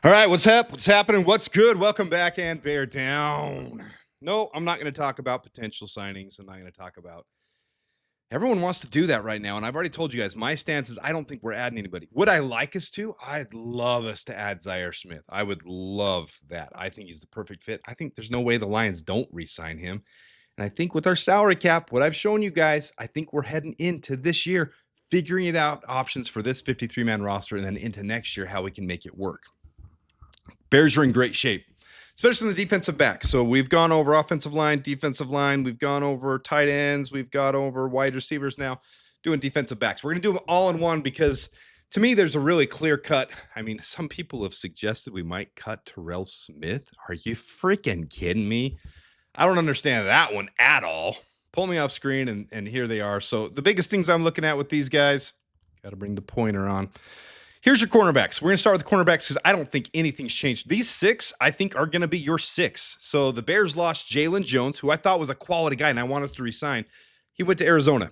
All right, what's up? What's happening? What's good? Welcome back and bear down. No, I'm not going to talk about potential signings. I'm not going to talk about. Everyone wants to do that right now, and I've already told you guys my stance is I don't think we're adding anybody. Would I like us to? I'd love us to add Zah Smith. I would love that. I think he's the perfect fit. I think there's no way the Lions don't re-sign him. And I think with our salary cap, what I've shown you guys, I think we're heading into this year figuring it out options for this 53-man roster and then into next year how we can make it work. Bears are in great shape, especially in the defensive back. So we've gone over offensive line, defensive line. We've gone over tight ends. We've got over wide receivers now doing defensive backs. We're going to do them all in one because to me, there's a really clear cut. I mean, some people have suggested we might cut Terrell Smith. Are you freaking kidding me? I don't understand that one at all. Pull me off screen and here they are. So the biggest things I'm looking at with these guys, got to bring the pointer on. Here's your cornerbacks. We're going to start with the cornerbacks because I don't think anything's changed. These six, I think, are going to be your six. So the Bears lost Jaylon Jones, who I thought was a quality guy, and I want us to resign. He went to Arizona.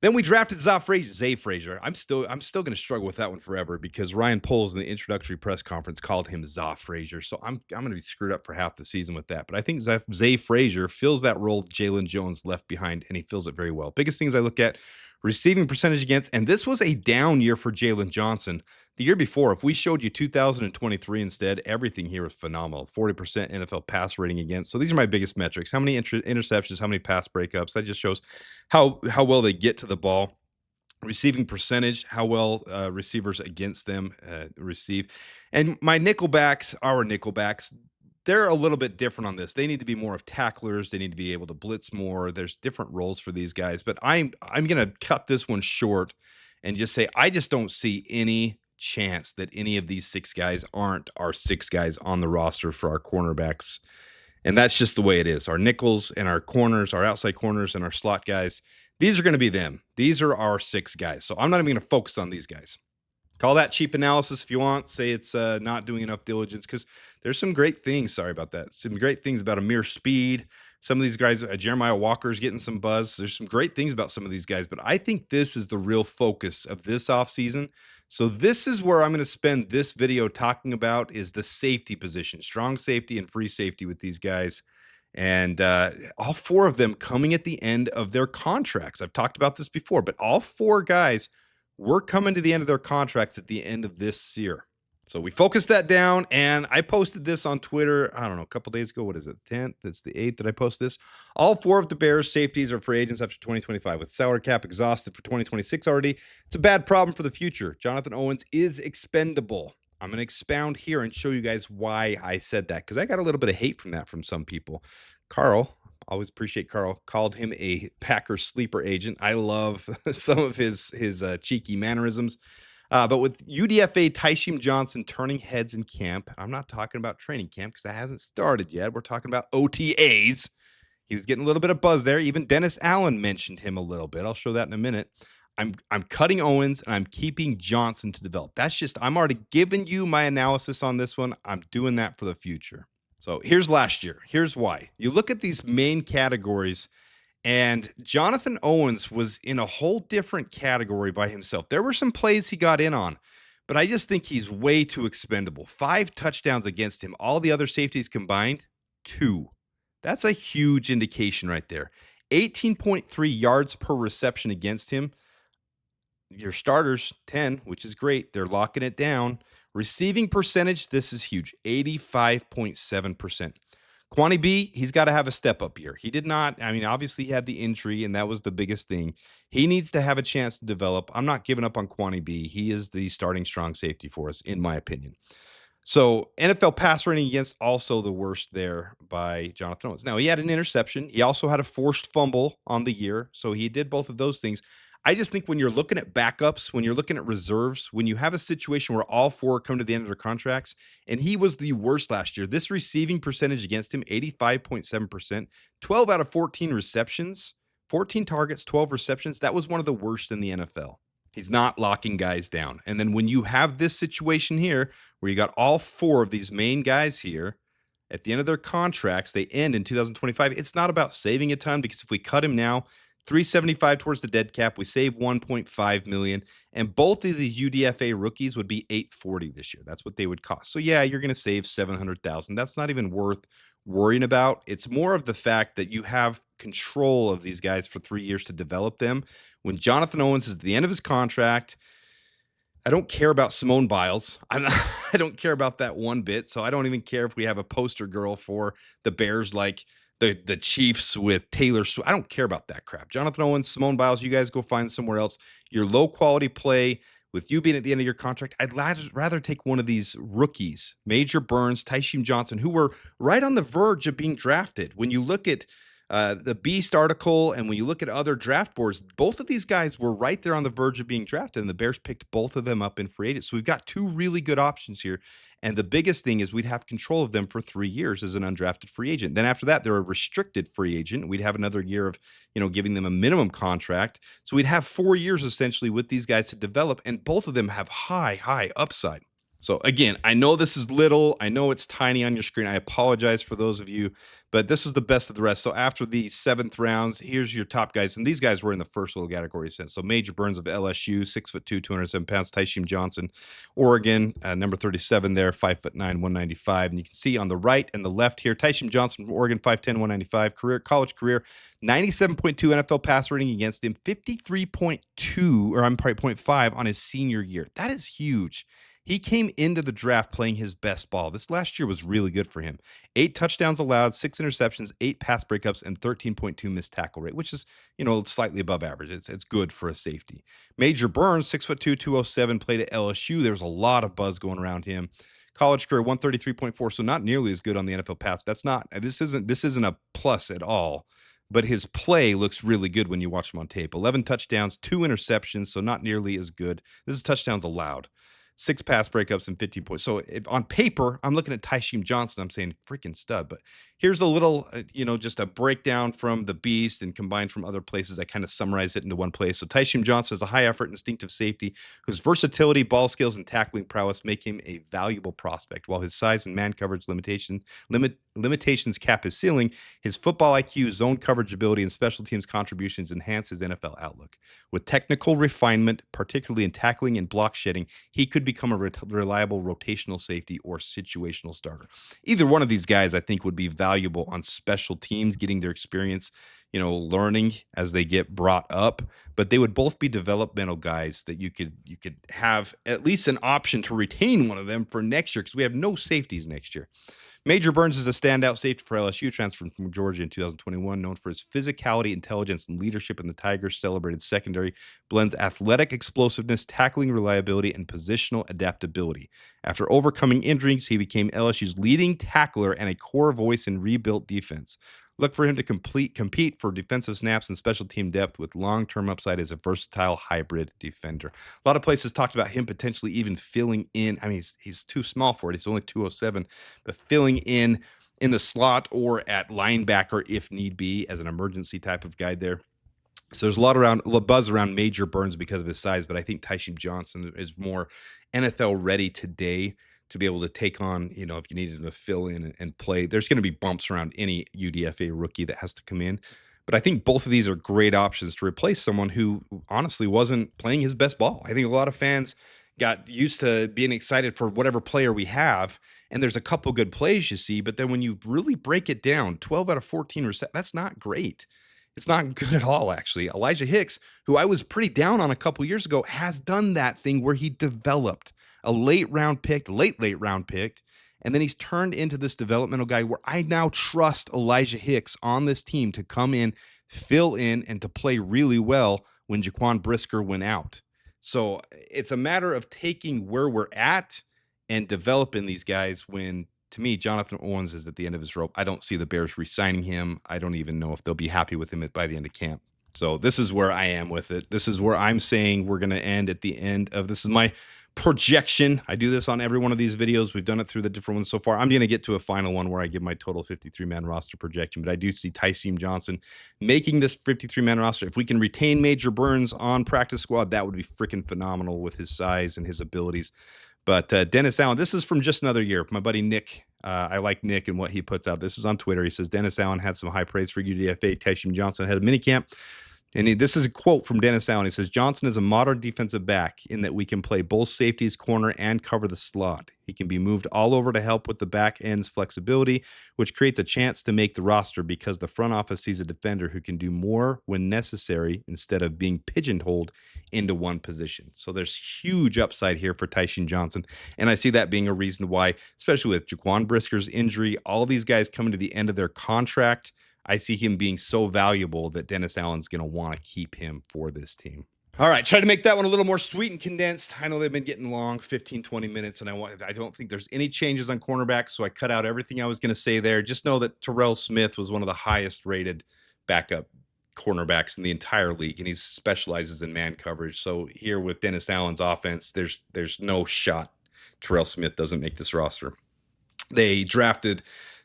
Then we drafted Zah Frazier. I'm still going to struggle with that one forever because Ryan Poles in the introductory press conference called him Zah Frazier. So I'm going to be screwed up for half the season with that. But I think Zah Frazier fills that role Jaylon Jones left behind, and he fills it very well. Biggest things I look at, receiving percentage against, and this was a down year for Jaylon Johnson. The year before, if we showed you 2023 instead, everything here was phenomenal. 40% NFL pass rating against. So these are my biggest metrics. How many interceptions, how many pass breakups? That just shows how well they get to the ball. Receiving percentage, how well receivers against them receive. And my nickelbacks, our nickelbacks, they're a little bit different on this. They need to be more of tacklers. They need to be able to blitz more. There's different roles for these guys. But I'm going to cut this one short and just say I just don't see any chance that any of these six guys aren't our six guys on the roster for our cornerbacks. And that's just the way it is. Our nickels and our corners, our outside corners and our slot guys, these are going to be them. These are our six guys. So I'm not even going to focus on these guys. Call that cheap analysis if you want. Say it's not doing enough diligence because there's some great things. Sorry about that. Some great things about Amir Speed. Some of these guys, Jeremiah Walker's getting some buzz. There's some great things about some of these guys, but I think this is the real focus of this offseason. So this is where I'm going to spend this video talking about is the safety position, strong safety and free safety with these guys. And all four of them coming at the end of their contracts. I've talked about this before, but all four guys were coming to the end of their contracts at the end of this year. So we focused that down, and I posted this on Twitter, I don't know, a couple days ago. What is it, 10th? It's the 8th that I post this. All four of the Bears safeties are free agents after 2025 with salary cap exhausted for 2026 already. It's a bad problem for the future. Jonathan Owens is expendable. I'm going to expound here and show you guys why I said that because I got a little bit of hate from that from some people. Carl, always appreciate Carl, called him a Packer sleeper agent. I love some of his cheeky mannerisms. But with UDFA Tyshim Johnson turning heads in camp, I'm not talking about training camp because that hasn't started yet. We're talking about OTAs. He was getting a little bit of buzz there. Even Dennis Allen mentioned him a little bit. I'll show that in a minute. I'm cutting Owens and I'm keeping Johnson to develop. That's just, I'm already giving you my analysis on this one. I'm doing that for the future. So here's last year. Here's why. You look at these main categories, and Jonathan Owens was in a whole different category by himself. There were some plays he got in on, but I just think he's way too expendable. 5 touchdowns against him. All the other safeties combined, 2. That's a huge indication right there. 18.3 yards per reception against him. Your starters, 10, which is great. They're locking it down. Receiving percentage, this is huge, 85.7%. Kwani B, he's got to have a step up here. He did not, I mean, obviously he had the injury, and that was the biggest thing. He needs to have a chance to develop. I'm not giving up on Kwani B. He is the starting strong safety for us, in my opinion. So NFL pass rating against, also the worst there by Jonathan Owens. Now, he had an interception. He also had a forced fumble on the year, so he did both of those things. I just think when you're looking at backups, when you're looking at reserves, when you have a situation where all four come to the end of their contracts, and he was the worst last year, this receiving percentage against him, 85.7%, 12 out of 14 receptions, 14 targets, 12 receptions. That was one of the worst in the NFL. He's not locking guys down. And then when you have this situation here, where you got all four of these main guys here, at the end of their contracts, they end in 2025. It's not about saving a ton because if we cut him now, 375 towards the dead cap. We save 1.5 million, and both of these UDFA rookies would be 840 this year. That's what they would cost. So yeah, you're going to save 700,000. That's not even worth worrying about. It's more of the fact that you have control of these guys for 3 years to develop them. When Jonathan Owens is at the end of his contract, I don't care about Simone Biles. I don't care about that one bit. So I don't even care if we have a poster girl for the Bears like the Chiefs with Taylor Swift. I don't care about that crap. Jonathan Owens, Simone Biles, you guys go find somewhere else. Your low quality play with you being at the end of your contract, I'd rather take one of these rookies, Major Burns, Tyshim Johnson, who were right on the verge of being drafted. When you look at the Beast article, and when you look at other draft boards, both of these guys were right there on the verge of being drafted, and the Bears picked both of them up in free agency. So we've got two really good options here. And the biggest thing is we'd have control of them for 3 years as an undrafted free agent. Then after that, they're a restricted free agent. We'd have another year of, giving them a minimum contract. So we'd have 4 years essentially with these guys to develop, and both of them have high upside. So again, I know this is little. I know it's tiny on your screen. I apologize for those of you, but this is the best of the rest. So after the 7th rounds, here's your top guys. And these guys were in the first little category sense. So Major Burns of LSU, 6'2", 207 pounds. Tyshim Johnson, Oregon, number 37 there, 5'9", 195. And you can see on the right and the left here, Tyshim Johnson from Oregon, 5'10", 195. College career, 97.2 NFL pass rating against him, 53.2, or I'm probably 0.5 on his senior year. That is huge. He came into the draft playing his best ball. This last year was really good for him. 8 touchdowns allowed, 6 interceptions, 8 pass breakups, and 13.2 missed tackle rate, which is, slightly above average. It's good for a safety. Major Burns, 6'2", 207, played at LSU. There's a lot of buzz going around him. College career, 133.4, so not nearly as good on the NFL pass. This isn't a plus at all. But his play looks really good when you watch him on tape. 11 touchdowns, 2 interceptions, so not nearly as good. This is touchdowns allowed. 6 pass breakups and 15 points. So if on paper, I'm looking at Tyshim Johnson, I'm saying freaking stud. But here's a little, just a breakdown from the Beast and combined from other places. I kind of summarize it into one place. So Tyshim Johnson is a high effort, instinctive safety whose versatility, ball skills, and tackling prowess make him a valuable prospect. While his size and man coverage limitations cap his ceiling, his football IQ, zone coverage ability, and special teams contributions enhance his NFL outlook. With technical refinement, particularly in tackling and block shedding, he could become a reliable rotational safety or situational starter. Either one of these guys, I think, would be valuable on special teams, getting their experience, learning as they get brought up. But they would both be developmental guys that you could have at least an option to retain one of them for next year, because we have no safeties next year. Major Burns is a standout safety for LSU, transferred from Georgia in 2021, known for his physicality, intelligence, and leadership in the Tigers' celebrated secondary, blends athletic explosiveness, tackling reliability, and positional adaptability. After overcoming injuries, he became LSU's leading tackler and a core voice in rebuilt defense. Look for him to compete for defensive snaps and special team depth with long-term upside as a versatile hybrid defender. A lot of places talked about him potentially even filling in. I mean, he's too small for it. He's only 207, but filling in the slot or at linebacker if need be as an emergency type of guy there. So there's a lot of buzz around Major Burns because of his size, but I think Tyshim Johnson is more NFL ready today to be able to take on, if you needed him to fill in and play. There's going to be bumps around any UDFA rookie that has to come in. But I think both of these are great options to replace someone who honestly wasn't playing his best ball. I think a lot of fans got used to being excited for whatever player we have, and there's a couple good plays you see, but then when you really break it down, 12 out of 14 that's not great. It's not good at all, actually. Elijah Hicks, who I was pretty down on a couple years ago, has done that thing where he developed a late round pick, and then he's turned into this developmental guy where I now trust Elijah Hicks on this team to come in, fill in, and to play really well when Jaquan Brisker went out. So it's a matter of taking where we're at and developing these guys when, to me, Jonathan Owens is at the end of his rope. I don't see the Bears re-signing him. I don't even know if they'll be happy with him by the end of camp. So this is where I am with it. This is where I'm saying we're going to end at the end of, this is my projection. I do this on every one of these videos. We've done it through the different ones so far. I'm going to get to a final one where I give my total 53-man roster projection, but I do see Tyshim Johnson making this 53-man roster. If we can retain Major Burns on practice squad, that would be freaking phenomenal with his size and his abilities. But Dennis Allen, this is from Just Another Year. My buddy Nick, I like Nick and what he puts out. This is on Twitter. He says, Dennis Allen had some high praise for UDFA. Tyshim Johnson had a minicamp. And this is a quote from Dennis Allen. He says, Johnson is a modern defensive back in that we can play both safeties, corner, and cover the slot. He can be moved all over to help with the back end's flexibility, which creates a chance to make the roster because the front office sees a defender who can do more when necessary instead of being pigeonholed into one position. So there's huge upside here for Tyshon Johnson. And I see that being a reason why, especially with Jaquan Brisker's injury, all these guys coming to the end of their contract, I see him being so valuable that Dennis Allen's going to want to keep him for this team. All right, try to make that one a little more sweet and condensed. I know they've been getting long, 15, 20 minutes, and I don't think there's any changes on cornerback, so I cut out everything I was going to say there. Just know that Terrell Smith was one of the highest rated backup cornerbacks in the entire league, and he specializes in man coverage. So here with Dennis Allen's offense, there's no shot Terrell Smith doesn't make this roster. They drafted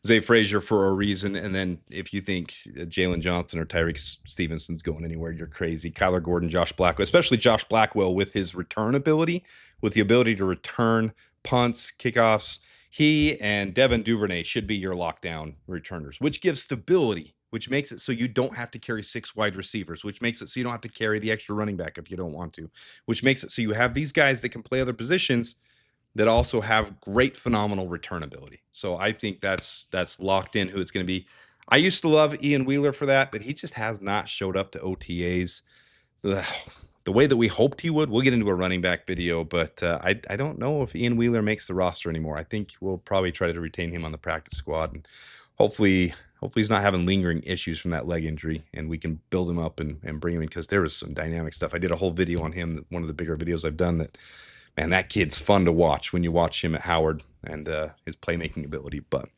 Zah Frazier for a reason, and then if you think Jaylon Johnson or Tyreek Stevenson's going anywhere, you're crazy. Kyler Gordon, Josh Blackwell, especially Josh Blackwell with his return ability, with the ability to return punts, kickoffs, he and Devin Duvernay should be your lockdown returners, which gives stability, which makes it so you don't have to carry 6 wide receivers, which makes it so you don't have to carry the extra running back if you don't want to, which makes it so you have these guys that can play other positions that also have great, phenomenal return ability. So I think that's locked in who it's going to be. I used to love Ian Wheeler for that, but he just has not showed up to OTAs the way that we hoped he would. We'll get into a running back video, but I don't know if Ian Wheeler makes the roster anymore. I think we'll probably try to retain him on the practice squad, and hopefully he's not having lingering issues from that leg injury, and we can build him up and bring him in, because there was some dynamic stuff. I did a whole video on him, one of the bigger videos I've done, that, man, that kid's fun to watch when you watch him at Howard and his playmaking ability. But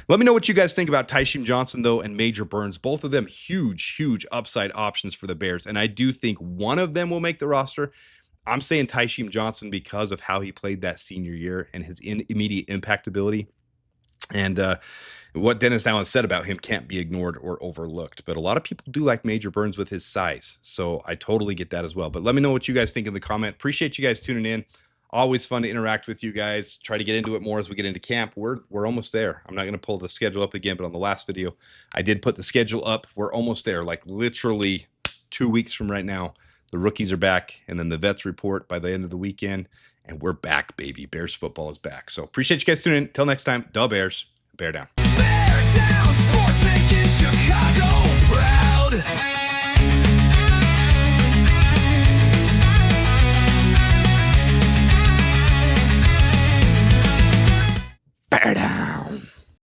let me know what you guys think about Tyshon Johnson, though, and Major Burns. Both of them huge upside options for the Bears. And I do think one of them will make the roster. I'm saying Tyshon Johnson because of how he played that senior year and his immediate impact ability. And what Dennis Allen said about him can't be ignored or overlooked. But a lot of people do like Major Burns with his size. So I totally get that as well. But let me know what you guys think in the comment. Appreciate you guys tuning in. Always fun to interact with you guys. Try to get into it more as we get into camp. We're almost there. I'm not going to pull the schedule up again, but on the last video, I did put the schedule up. We're almost there, like literally 2 weeks from right now. The rookies are back, and then the vets report by the end of the weekend, and we're back, baby. Bears football is back. So appreciate you guys tuning in. Until next time, da Bears, bear down.